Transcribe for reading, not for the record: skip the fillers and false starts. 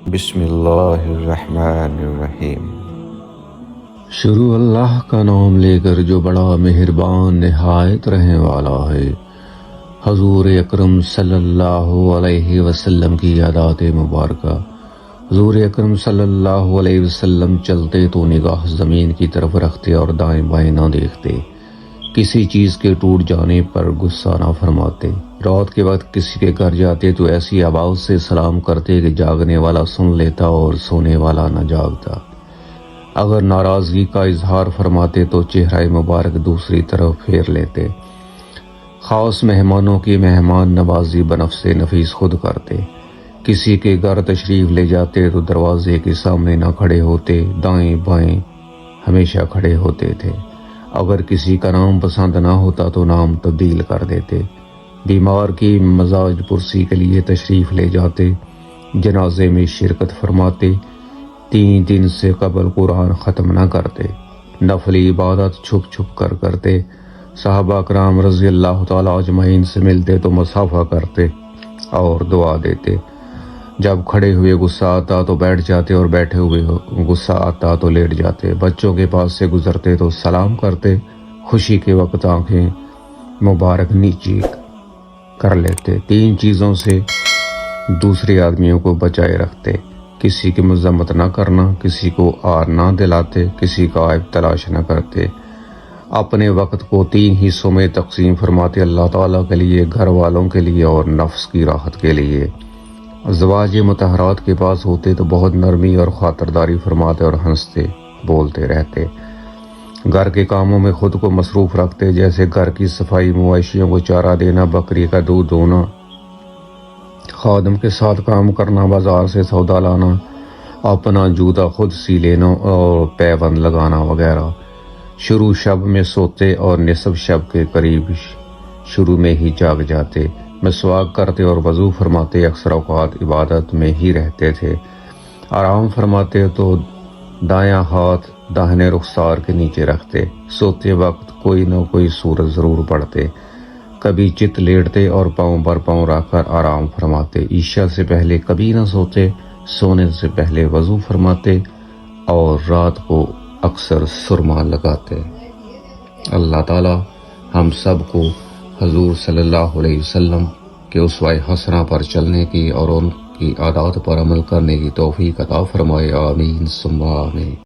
بسم اللہ الرحمن الرحیم۔ شروع اللہ کا نام لے کر جو بڑا مہربان نہایت رحم والا ہے۔ حضور اکرم صلی اللہ علیہ وسلم کی عادات مبارکہ۔ حضور اکرم صلی اللہ علیہ وسلم چلتے تو نگاہ زمین کی طرف رکھتے اور دائیں بائیں نہ دیکھتے، کسی چیز کے ٹوٹ جانے پر غصہ نہ فرماتے، رات کے وقت کسی کے گھر جاتے تو ایسی آواز سے سلام کرتے کہ جاگنے والا سن لیتا اور سونے والا نہ جاگتا، اگر ناراضگی کا اظہار فرماتے تو چہرہ مبارک دوسری طرف پھیر لیتے، خاص مہمانوں کی مہمان نوازی بنفس نفیس خود کرتے، کسی کے گھر تشریف لے جاتے تو دروازے کے سامنے نہ کھڑے ہوتے، دائیں بائیں ہمیشہ کھڑے ہوتے تھے، اگر کسی کا نام پسند نہ ہوتا تو نام تبدیل کر دیتے، بیمار کی مزاج پرسی کے لیے تشریف لے جاتے، جنازے میں شرکت فرماتے، 3 دن سے قبل قرآن ختم نہ کرتے، نفلی عبادت چھپ چھپ کر کرتے، صحابہ کرام رضی اللہ تعالی اجمعین سے ملتے تو مصافحہ کرتے اور دعا دیتے، جب کھڑے ہوئے غصہ آتا تو بیٹھ جاتے اور بیٹھے ہوئے غصہ آتا تو لیٹ جاتے، بچوں کے پاس سے گزرتے تو سلام کرتے، خوشی کے وقت آنکھیں مبارک نیچی کر لیتے، 3 چیزوں سے دوسرے آدمیوں کو بچائے رکھتے، کسی کی مذمت نہ کرنا، کسی کو آر نہ دلاتے، کسی کا عیب تلاش نہ کرتے، اپنے وقت کو 3 حصوں میں تقسیم فرماتے، اللہ تعالیٰ کے لیے، گھر والوں کے لیے اور نفس کی راحت کے لیے۔ ازواج مطہرات کے پاس ہوتے تو بہت نرمی اور خاطرداری فرماتے اور ہنستے بولتے رہتے، گھر کے کاموں میں خود کو مصروف رکھتے، جیسے گھر کی صفائی، مویشیوں کو چارہ دینا، بکری کا دودھ دھونا، خادم کے ساتھ کام کرنا، بازار سے سودا لانا، اپنا جوتا خود سی لینا اور پیبند لگانا وغیرہ۔ شروع شب میں سوتے اور نصف شب کے قریب شروع میں ہی جاگ جاتے، مسواک کرتے اور وضو فرماتے، اکثر اوقات عبادت میں ہی رہتے تھے، آرام فرماتے تو دایاں ہاتھ داہنے رخسار کے نیچے رکھتے، سوتے وقت کوئی نہ کوئی سورت ضرور پڑھتے، کبھی چت لیٹتے اور پاؤں پر پاؤں رکھ کر آرام فرماتے، عشاء سے پہلے کبھی نہ سوتے، سونے سے پہلے وضو فرماتے اور رات کو اکثر سرما لگاتے۔ اللہ تعالی ہم سب کو حضور صلی اللہ علیہ وسلم کے اسوہ حسنہ پر چلنے کی اور ان کی عادات پر عمل کرنے کی توفیق عطا فرمائے، آمین ثم آمین۔